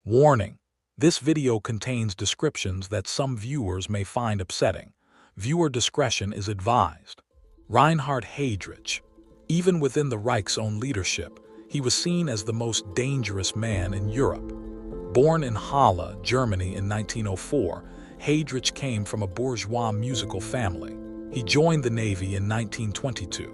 Warning: this video contains descriptions that some viewers may find upsetting. Viewer discretion is advised. Reinhard Heydrich. Even within the Reich's own leadership, he was seen as the most dangerous man in Europe. Born in Halle, Germany in 1904, Heydrich came from a bourgeois musical family. He joined the Navy in 1922,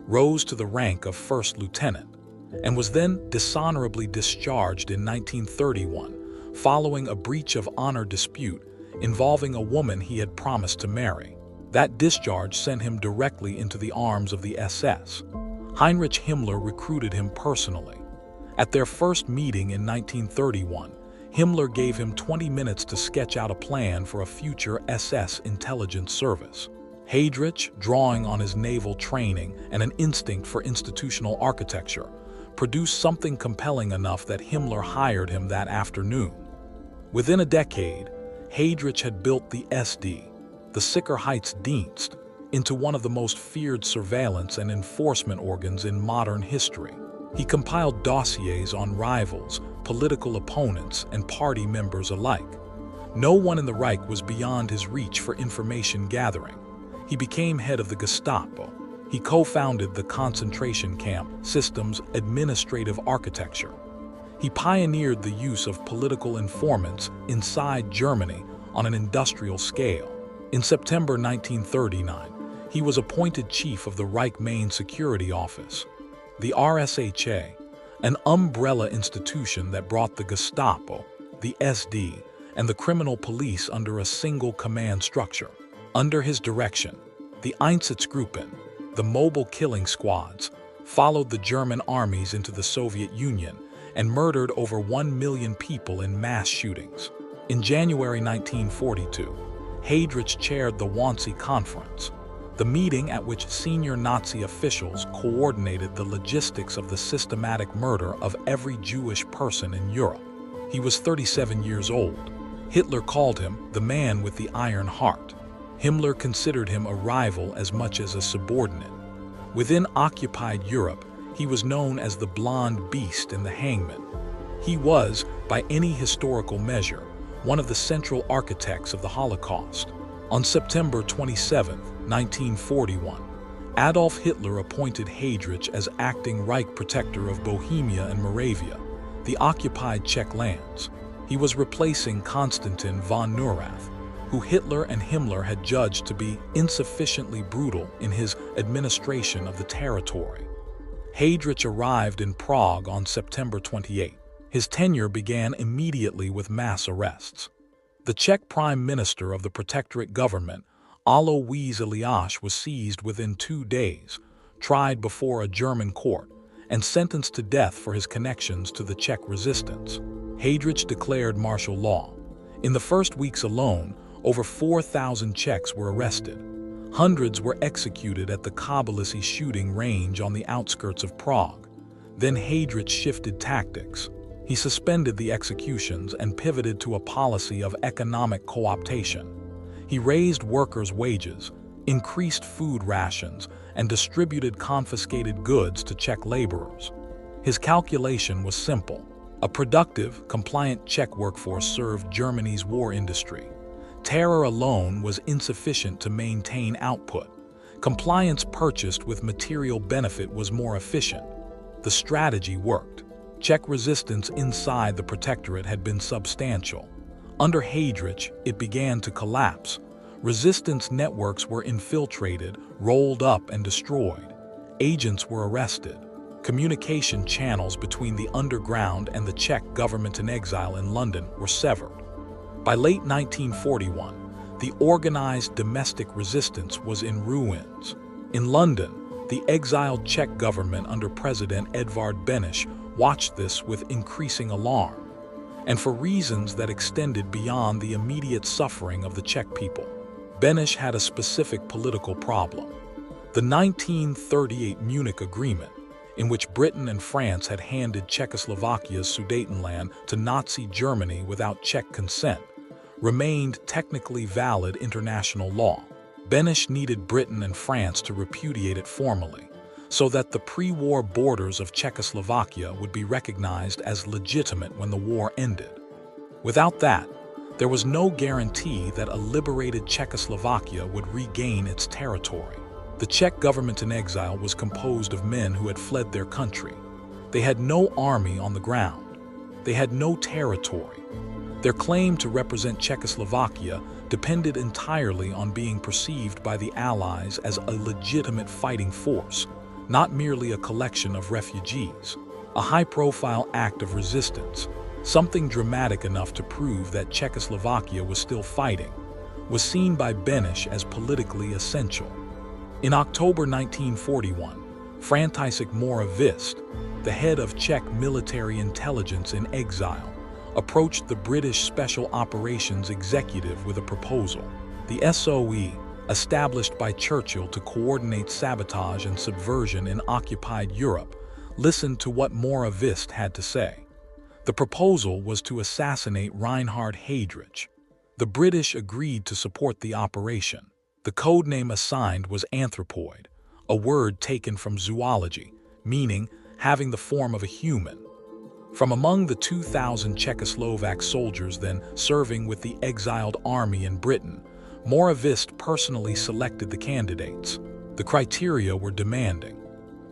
rose to the rank of first lieutenant, and was then dishonorably discharged in 1931 following a breach of honor dispute involving a woman he had promised to marry. That discharge sent him directly into the arms of the SS. Heinrich Himmler recruited him personally. At their first meeting in 1931, Himmler gave him 20 minutes to sketch out a plan for a future SS intelligence service. Heydrich, drawing on his naval training and an instinct for institutional architecture, produced something compelling enough that Himmler hired him that afternoon. Within a decade, Heydrich had built the SD, the Sicherheitsdienst, into one of the most feared surveillance and enforcement organs in modern history. He compiled dossiers on rivals, political opponents, and party members alike. No one in the Reich was beyond his reach for information gathering. He became head of the Gestapo. He co-founded the concentration camp system's administrative architecture. He pioneered the use of political informants inside Germany on an industrial scale. In September 1939, he was appointed chief of the Reich Main Security Office, the RSHA, an umbrella institution that brought the Gestapo, the SD, and the criminal police under a single command structure. Under his direction, the Einsatzgruppen, the mobile killing squads, followed the German armies into the Soviet Union and murdered over 1 million people in mass shootings. In January 1942, Heydrich chaired the Wannsee Conference, the meeting at which senior Nazi officials coordinated the logistics of the systematic murder of every Jewish person in Europe. He was 37 years old. Hitler called him the man with the iron heart. Himmler considered him a rival as much as a subordinate. Within occupied Europe, he was known as the blonde beast and the hangman. He was, by any historical measure, one of the central architects of the Holocaust. On September 27, 1941, Adolf Hitler appointed Heydrich as acting Reich protector of Bohemia and Moravia, the occupied Czech lands. He was replacing Konstantin von Neurath, who Hitler and Himmler had judged to be insufficiently brutal in his administration of the territory. Heydrich arrived in Prague on September 28. His tenure began immediately with mass arrests. The Czech Prime Minister of the Protectorate government, Alois Eliáš, was seized within 2 days, tried before a German court, and sentenced to death for his connections to the Czech resistance. Heydrich declared martial law. In the first weeks alone, over 4,000 Czechs were arrested. Hundreds were executed at the Kobylisy shooting range on the outskirts of Prague. Then Heydrich shifted tactics. He suspended the executions and pivoted to a policy of economic co-optation. He raised workers' wages, increased food rations, and distributed confiscated goods to Czech laborers. His calculation was simple. A productive, compliant Czech workforce served Germany's war industry. Terror alone was insufficient to maintain output. Compliance purchased with material benefit was more efficient. The strategy worked. Czech resistance inside the Protectorate had been substantial. Under Heydrich, it began to collapse. Resistance networks were infiltrated, rolled up, and destroyed. Agents were arrested. Communication channels between the underground and the Czech government in exile in London were severed. By late 1941, the organized domestic resistance was in ruins. In London, the exiled Czech government under President Edvard Beneš watched this with increasing alarm, and for reasons that extended beyond the immediate suffering of the Czech people. Beneš had a specific political problem. The 1938 Munich Agreement, in which Britain and France had handed Czechoslovakia's Sudetenland to Nazi Germany without Czech consent, remained technically valid international law. Beneš needed Britain and France to repudiate it formally, so that the pre-war borders of Czechoslovakia would be recognized as legitimate when the war ended. Without that, there was no guarantee that a liberated Czechoslovakia would regain its territory. The Czech government in exile was composed of men who had fled their country. They had no army on the ground. They had no territory. Their claim to represent Czechoslovakia depended entirely on being perceived by the Allies as a legitimate fighting force, not merely a collection of refugees. A high-profile act of resistance, something dramatic enough to prove that Czechoslovakia was still fighting, was seen by Beneš as politically essential. In October 1941, František Moravist, the head of Czech military intelligence in exile, approached the British Special Operations Executive with a proposal. The SOE, established by Churchill to coordinate sabotage and subversion in occupied Europe, listened to what Moravist had to say. The proposal was to assassinate Reinhard Heydrich. The British agreed to support the operation. The codename assigned was Anthropoid, a word taken from zoology, meaning having the form of a human. From among the 2,000 Czechoslovak soldiers then serving with the exiled army in Britain, Moravist personally selected the candidates. The criteria were demanding.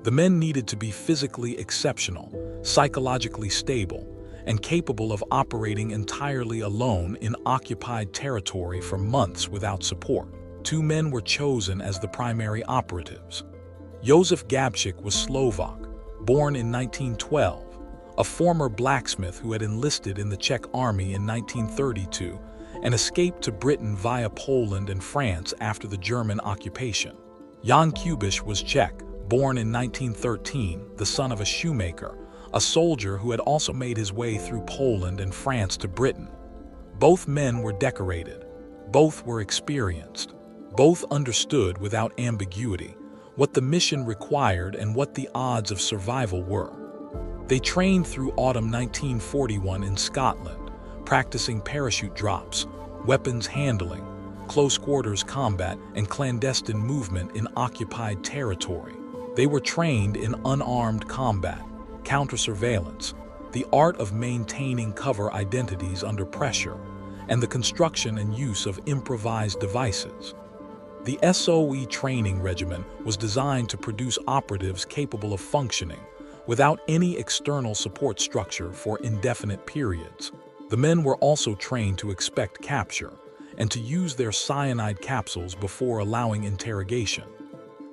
The men needed to be physically exceptional, psychologically stable, and capable of operating entirely alone in occupied territory for months without support. 2 men were chosen as the primary operatives. Jozef Gabčík was Slovak, born in 1912, a former blacksmith who had enlisted in the Czech army in 1932 and escaped to Britain via Poland and France after the German occupation. Jan Kubiš was Czech, born in 1913, the son of a shoemaker, a soldier who had also made his way through Poland and France to Britain. Both men were decorated. Both were experienced. Both understood without ambiguity what the mission required and what the odds of survival were. They trained through autumn 1941 in Scotland, practicing parachute drops, weapons handling, close quarters combat, and clandestine movement in occupied territory. They were trained in unarmed combat, counter-surveillance, the art of maintaining cover identities under pressure, and the construction and use of improvised devices. The SOE training regimen was designed to produce operatives capable of functioning without any external support structure for indefinite periods. The men were also trained to expect capture and to use their cyanide capsules before allowing interrogation.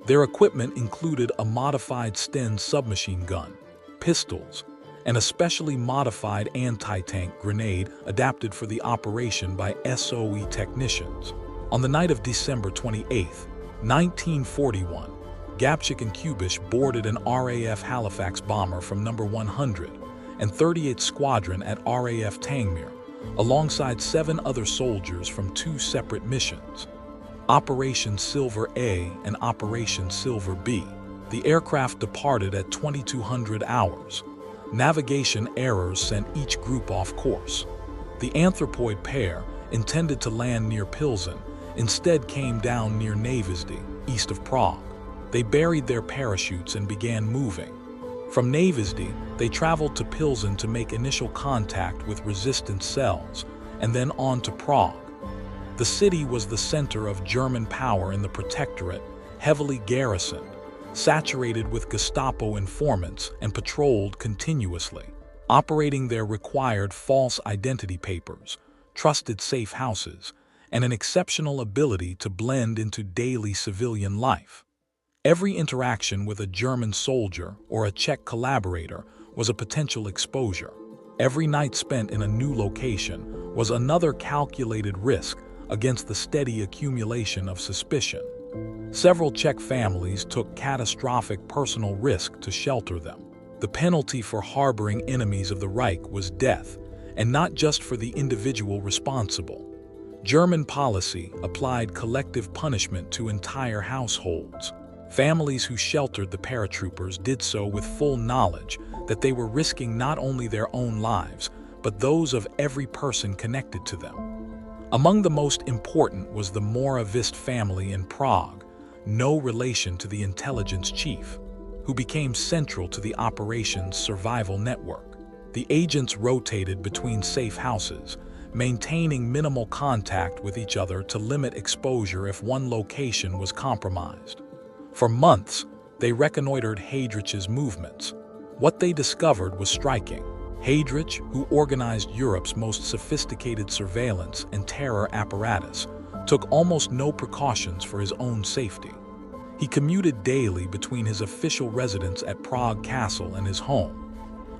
Their equipment included a modified Sten submachine gun, pistols, and a specially modified anti-tank grenade adapted for the operation by SOE technicians. On the night of December 28, 1941, Gabčík and Kubiš boarded an RAF Halifax bomber from No. 100 and 38th Squadron at RAF Tangmere, alongside 7 other soldiers from 2 separate missions, Operation Silver A and Operation Silver B. The aircraft departed at 2200 hours. Navigation errors sent each group off course. The Anthropoid pair, intended to land near Pilsen, instead came down near Navizdy, east of Prague. They buried their parachutes and began moving. From Navizdy, they traveled to Pilsen to make initial contact with resistance cells, and then on to Prague. The city was the center of German power in the Protectorate, heavily garrisoned, saturated with Gestapo informants, and patrolled continuously. Operating their required false identity papers, trusted safe houses, and an exceptional ability to blend into daily civilian life. Every interaction with a German soldier or a Czech collaborator was a potential exposure. Every night spent in a new location was another calculated risk against the steady accumulation of suspicion. Several Czech families took catastrophic personal risk to shelter them. The penalty for harboring enemies of the Reich was death, and not just for the individual responsible. German policy applied collective punishment to entire households. Families who sheltered the paratroopers did so with full knowledge that they were risking not only their own lives, but those of every person connected to them. Among the most important was the Moravist family in Prague, no relation to the intelligence chief, who became central to the operation's survival network. The agents rotated between safe houses, maintaining minimal contact with each other to limit exposure if one location was compromised. For months, they reconnoitered Heydrich's movements. What they discovered was striking. Heydrich, who organized Europe's most sophisticated surveillance and terror apparatus, took almost no precautions for his own safety. He commuted daily between his official residence at Prague Castle and his home,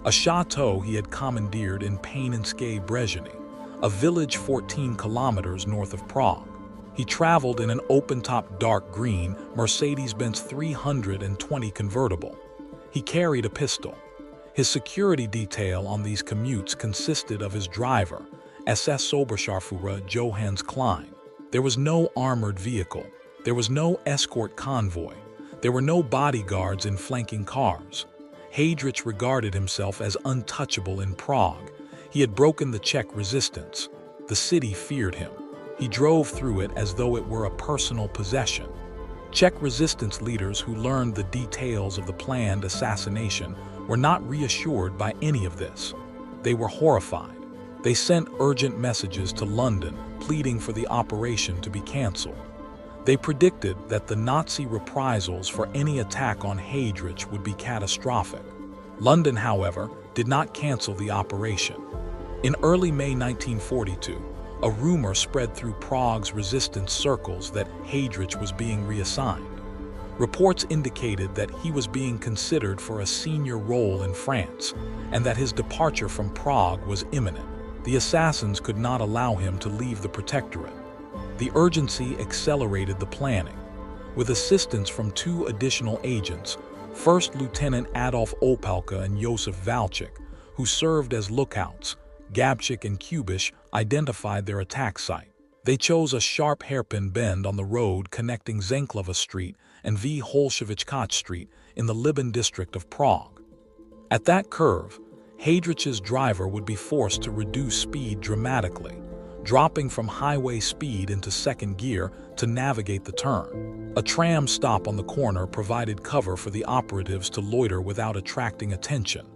a chateau he had commandeered in Paninské Brežiny, a village 14 kilometers north of Prague. He traveled in an open-top dark green Mercedes-Benz 320 convertible. He carried a pistol. His security detail on these commutes consisted of his driver, SS Oberscharführer Johannes Klein. There was no armored vehicle. There was no escort convoy. There were no bodyguards in flanking cars. Heydrich regarded himself as untouchable in Prague. He had broken the Czech resistance. The city feared him. He drove through it as though it were a personal possession. Czech resistance leaders who learned the details of the planned assassination were not reassured by any of this. They were horrified. They sent urgent messages to London, pleading for the operation to be cancelled. They predicted that the Nazi reprisals for any attack on Heydrich would be catastrophic. London, however, did not cancel the operation. In early May 1942, a rumor spread through Prague's resistance circles that Heydrich was being reassigned. Reports indicated that he was being considered for a senior role in France, and that his departure from Prague was imminent. The assassins could not allow him to leave the protectorate. The urgency accelerated the planning. With assistance from 2 additional agents, First Lieutenant Adolf Opelka and Jozef Valchik, who served as lookouts, Gabčík and Kubiš identified their attack site. They chose a sharp hairpin bend on the road connecting Zenklava Street and V. Holševička Street in the Liban district of Prague. At that curve, Heydrich's driver would be forced to reduce speed dramatically, dropping from highway speed into second gear to navigate the turn. A tram stop on the corner provided cover for the operatives to loiter without attracting attention.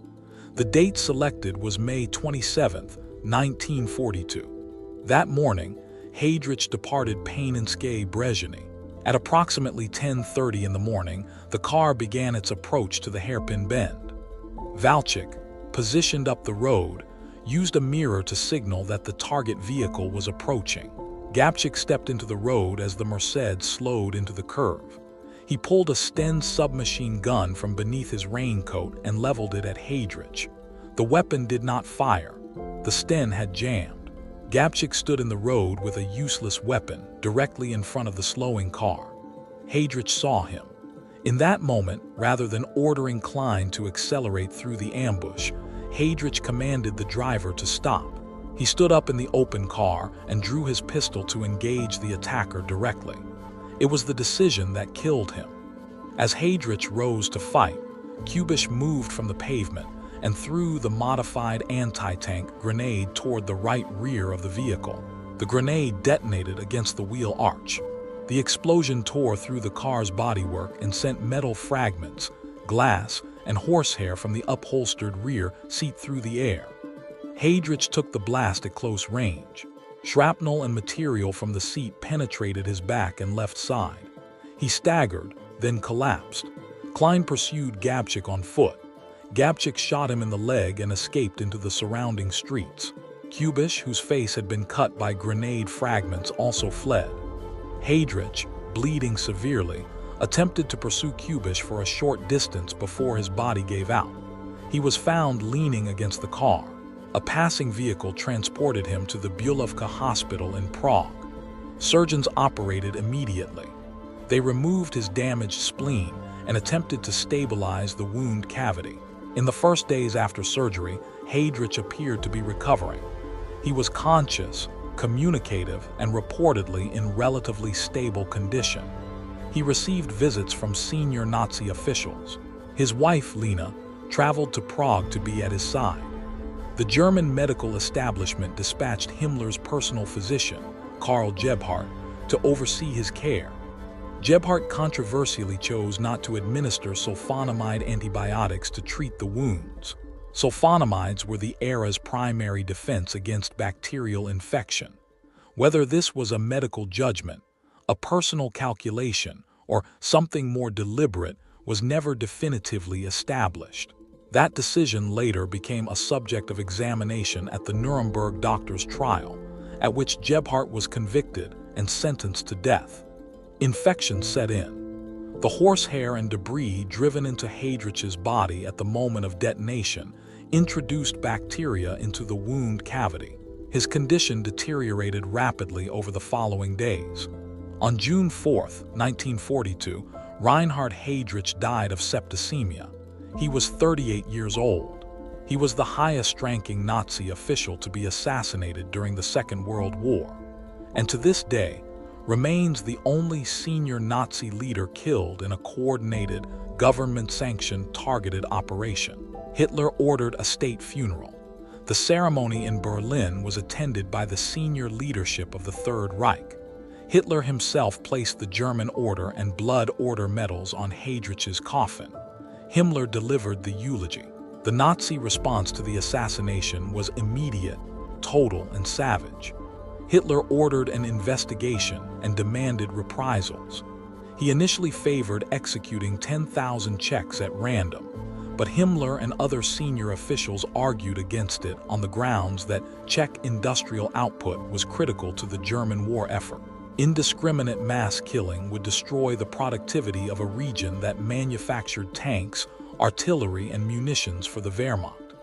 The date selected was May 27, 1942. That morning, Heydrich departed Paninské Brežiny. At approximately 10:30 in the morning, the car began its approach to the hairpin bend. Valchik, positioned up the road, used a mirror to signal that the target vehicle was approaching. Gabčík stepped into the road as the Merced slowed into the curve. He pulled a Sten submachine gun from beneath his raincoat and leveled it at Heydrich. The weapon did not fire. The Sten had jammed. Gabčík stood in the road with a useless weapon directly in front of the slowing car. Heydrich saw him. In that moment, rather than ordering Klein to accelerate through the ambush, Heydrich commanded the driver to stop. He stood up in the open car and drew his pistol to engage the attacker directly. It was the decision that killed him. As Heydrich rose to fight, Kubiš moved from the pavement and threw the modified anti-tank grenade toward the right rear of the vehicle. The grenade detonated against the wheel arch. The explosion tore through the car's bodywork and sent metal fragments, glass, and horsehair from the upholstered rear seat through the air. Heydrich took the blast at close range. Shrapnel and material from the seat penetrated his back and left side. He staggered, then collapsed. Klein pursued Gabčík on foot. Gabčík shot him in the leg and escaped into the surrounding streets. Kubiš, whose face had been cut by grenade fragments, also fled. Heydrich, bleeding severely, attempted to pursue Kubiš for a short distance before his body gave out. He was found leaning against the car. A passing vehicle transported him to the Bulovka Hospital in Prague. Surgeons operated immediately. They removed his damaged spleen and attempted to stabilize the wound cavity. In the first days after surgery, Heydrich appeared to be recovering. He was conscious, communicative, and reportedly in relatively stable condition. He received visits from senior Nazi officials. His wife, Lena, traveled to Prague to be at his side. The German medical establishment dispatched Himmler's personal physician, Karl Gebhardt, to oversee his care. Gebhardt controversially chose not to administer sulfonamide antibiotics to treat the wounds. Sulfonamides were the era's primary defense against bacterial infection. Whether this was a medical judgment, a personal calculation, or something more deliberate was never definitively established. That decision later became a subject of examination at the Nuremberg doctors' trial, at which Gebhardt was convicted and sentenced to death. Infection set in. The horsehair and debris driven into Heydrich's body at the moment of detonation introduced bacteria into the wound cavity. His condition deteriorated rapidly over the following days. On June 4, 1942, Reinhard Heydrich died of septicemia. He was 38 years old. He was the highest-ranking Nazi official to be assassinated during the Second World War, and to this day remains the only senior Nazi leader killed in a coordinated, government-sanctioned targeted operation. Hitler ordered a state funeral. The ceremony in Berlin was attended by the senior leadership of the Third Reich. Hitler himself placed the German Order and Blood Order medals on Heydrich's coffin. Himmler delivered the eulogy. The Nazi response to the assassination was immediate, total, and savage. Hitler ordered an investigation and demanded reprisals. He initially favored executing 10,000 Czechs at random, but Himmler and other senior officials argued against it on the grounds that Czech industrial output was critical to the German war effort. Indiscriminate mass killing would destroy the productivity of a region that manufactured tanks, artillery, and munitions for the Wehrmacht.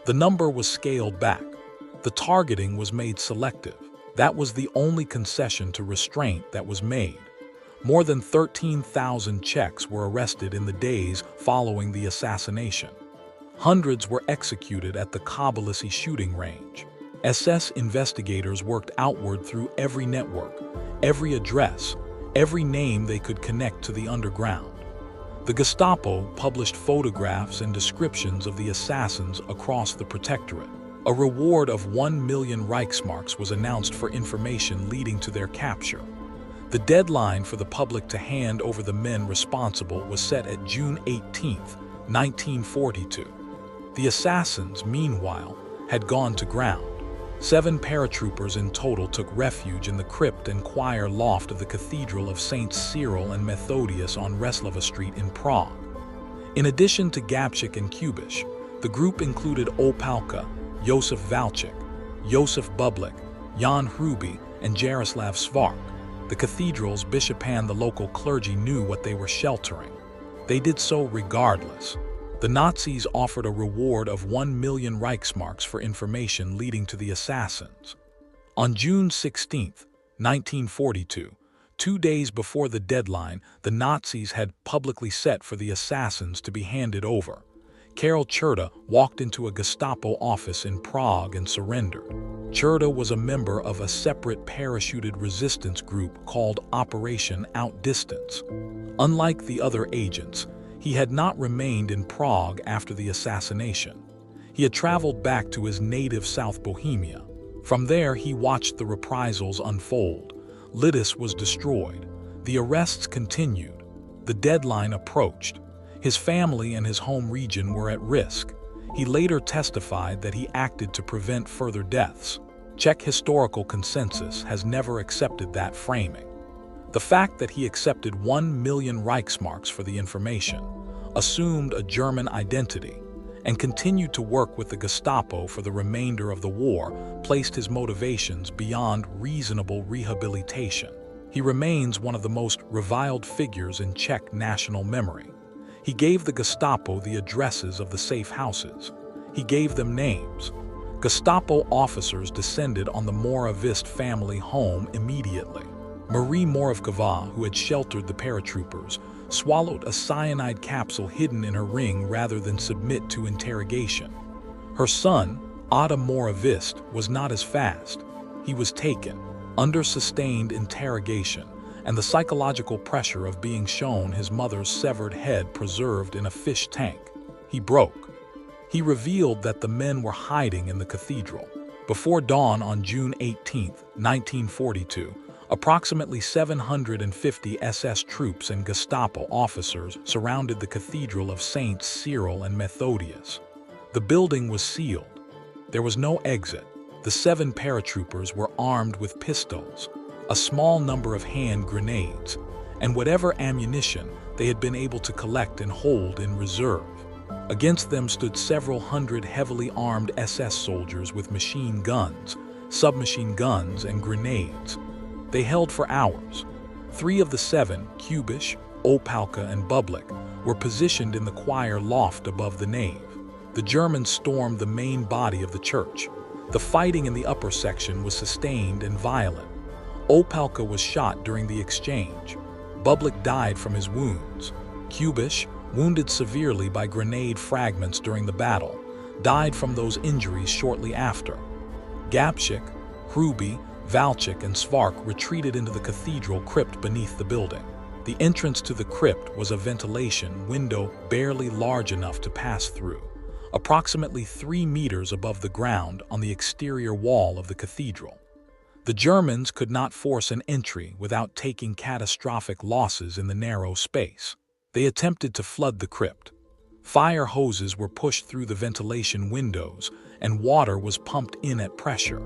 The number was scaled back. The targeting was made selective. That was the only concession to restraint that was made. More than 13,000 Czechs were arrested in the days following the assassination. Hundreds were executed at the Kobylisy shooting range. SS investigators worked outward through every network, every address, every name they could connect to the underground. The Gestapo published photographs and descriptions of the assassins across the Protectorate. A reward of 1 million Reichsmarks was announced for information leading to their capture. The deadline for the public to hand over the men responsible was set at June 18, 1942. The assassins, meanwhile, had gone to ground. 7 paratroopers in total took refuge in the crypt and choir loft of the Cathedral of Saints Cyril and Methodius on Reslava Street in Prague. In addition to Gabčík and Kubiš, the group included Opalka, Jozef Valčík, Josef Bublik, Jan Hruby, and Jaroslav Svark. The cathedral's bishop and the local clergy knew what they were sheltering. They did so regardless. The Nazis offered a reward of 1 million Reichsmarks for information leading to the assassins. On June 16, 1942, 2 days before the deadline, the Nazis had publicly set for the assassins to be handed over. Karel Čerta walked into a Gestapo office in Prague and surrendered. Čerta was a member of a separate parachuted resistance group called Operation Outdistance. Unlike the other agents, he had not remained in Prague after the assassination. He had traveled back to his native South Bohemia. From there, he watched the reprisals unfold. Lidis was destroyed. The arrests continued. The deadline approached. His family and his home region were at risk. He later testified that he acted to prevent further deaths. Czech historical consensus has never accepted that framing. The fact that he accepted 1 million Reichsmarks for the information, assumed a German identity, and continued to work with the Gestapo for the remainder of the war placed his motivations beyond reasonable rehabilitation. He remains one of the most reviled figures in Czech national memory. He gave the Gestapo the addresses of the safe houses. He gave them names. Gestapo officers descended on the Moravist family home immediately. Marie Moravkova, who had sheltered the paratroopers, swallowed a cyanide capsule hidden in her ring rather than submit to interrogation. Her son, Otto Moravist, was not as fast. He was taken, under sustained interrogation, and the psychological pressure of being shown his mother's severed head preserved in a fish tank. He broke. He revealed that the men were hiding in the cathedral. Before dawn on June 18, 1942, approximately 750 SS troops and Gestapo officers surrounded the Cathedral of Saints Cyril and Methodius. The building was sealed. There was no exit. The 7 paratroopers were armed with pistols, a small number of hand grenades, and whatever ammunition they had been able to collect and hold in reserve. Against them stood several hundred heavily armed SS soldiers with machine guns, submachine guns, and grenades. They held for hours. 3 of the 7, Kubiš, Opalka, and Bublik, were positioned in the choir loft above the nave. The Germans stormed the main body of the church. The fighting in the upper section was sustained and violent. Opalka was shot during the exchange. Bublik died from his wounds. Kubiš, wounded severely by grenade fragments during the battle, died from those injuries shortly after. Gabčík, Hruby, Valchik, and Svark retreated into the cathedral crypt beneath the building. The entrance to the crypt was a ventilation window barely large enough to pass through, approximately 3 meters above the ground on the exterior wall of the cathedral. The Germans could not force an entry without taking catastrophic losses in the narrow space. They attempted to flood the crypt. Fire hoses were pushed through the ventilation windows, and water was pumped in at pressure.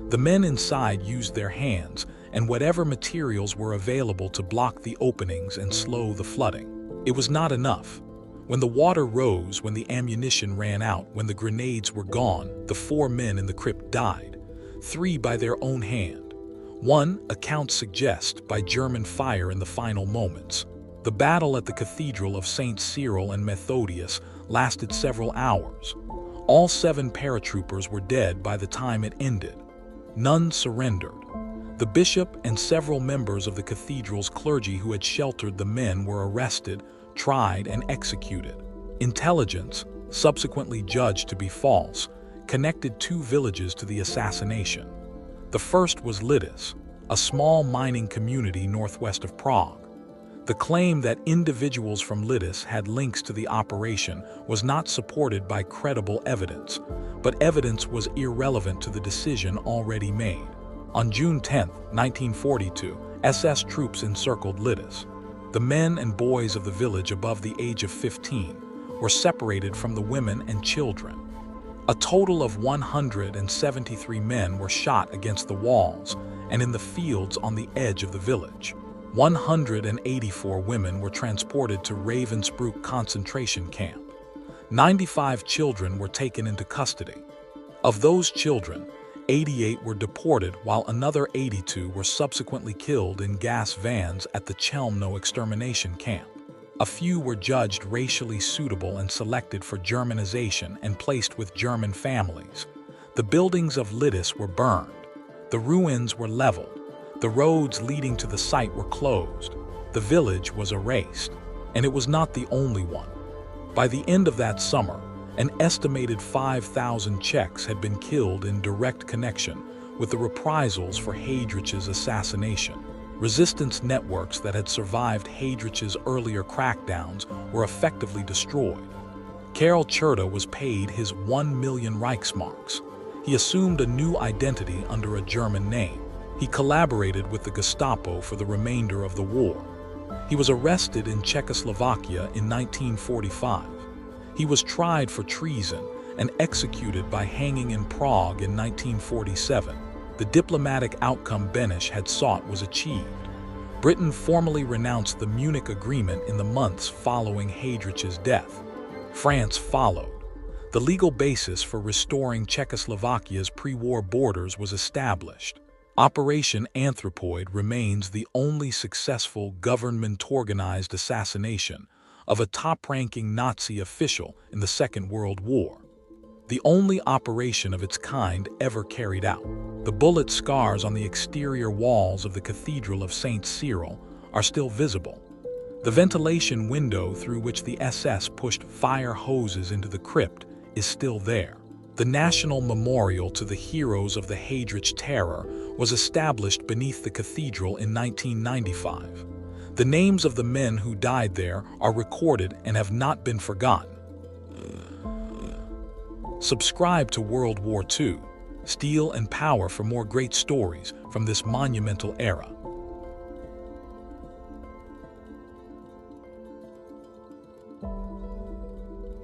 The men inside used their hands and whatever materials were available to block the openings and slow the flooding. It was not enough. When the water rose, when the ammunition ran out, when the grenades were gone, the 4 men in the crypt died, 3 by their own hand. 1, accounts suggest, by German fire in the final moments. The battle at the Cathedral of St. Cyril and Methodius lasted several hours. All 7 paratroopers were dead by the time it ended. None surrendered. The bishop and several members of the cathedral's clergy who had sheltered the men were arrested, tried, and executed. Intelligence, subsequently judged to be false, connected 2 villages to the assassination. The first was Lidice, a small mining community northwest of Prague. The claim that individuals from Lidice had links to the operation was not supported by credible evidence, but evidence was irrelevant to the decision already made. On June 10, 1942, SS troops encircled Lidice. The men and boys of the village above the age of 15 were separated from the women and children. A total of 173 men were shot against the walls and in the fields on the edge of the village. 184 women were transported to Ravensbrück concentration camp. 95 children were taken into custody. Of those children, 88 were deported while another 82 were subsequently killed in gas vans at the Chelmno extermination camp. A few were judged racially suitable and selected for Germanization and placed with German families. The buildings of Lidice were burned. The ruins were leveled. The roads leading to the site were closed. The village was erased, and it was not the only one. By the end of that summer, an estimated 5,000 Czechs had been killed in direct connection with the reprisals for Heydrich's assassination. Resistance networks that had survived Heydrich's earlier crackdowns were effectively destroyed. Karel Čerta was paid his 1 million Reichsmarks. He assumed a new identity under a German name. He collaborated with the Gestapo for the remainder of the war. He was arrested in Czechoslovakia in 1945. He was tried for treason and executed by hanging in Prague in 1947. The diplomatic outcome Beneš had sought was achieved. Britain formally renounced the Munich Agreement in the months following Heydrich's death. France followed. The legal basis for restoring Czechoslovakia's pre-war borders was established. Operation Anthropoid remains the only successful government-organized assassination of a top-ranking Nazi official in the Second World War. The only operation of its kind ever carried out. The bullet scars on the exterior walls of the Cathedral of St. Cyril are still visible. The ventilation window through which the SS pushed fire hoses into the crypt is still there. The National Memorial to the Heroes of the Heydrich Terror was established beneath the cathedral in 1995. The names of the men who died there are recorded and have not been forgotten. Subscribe to World War II, Steel and Power for more great stories from this monumental era.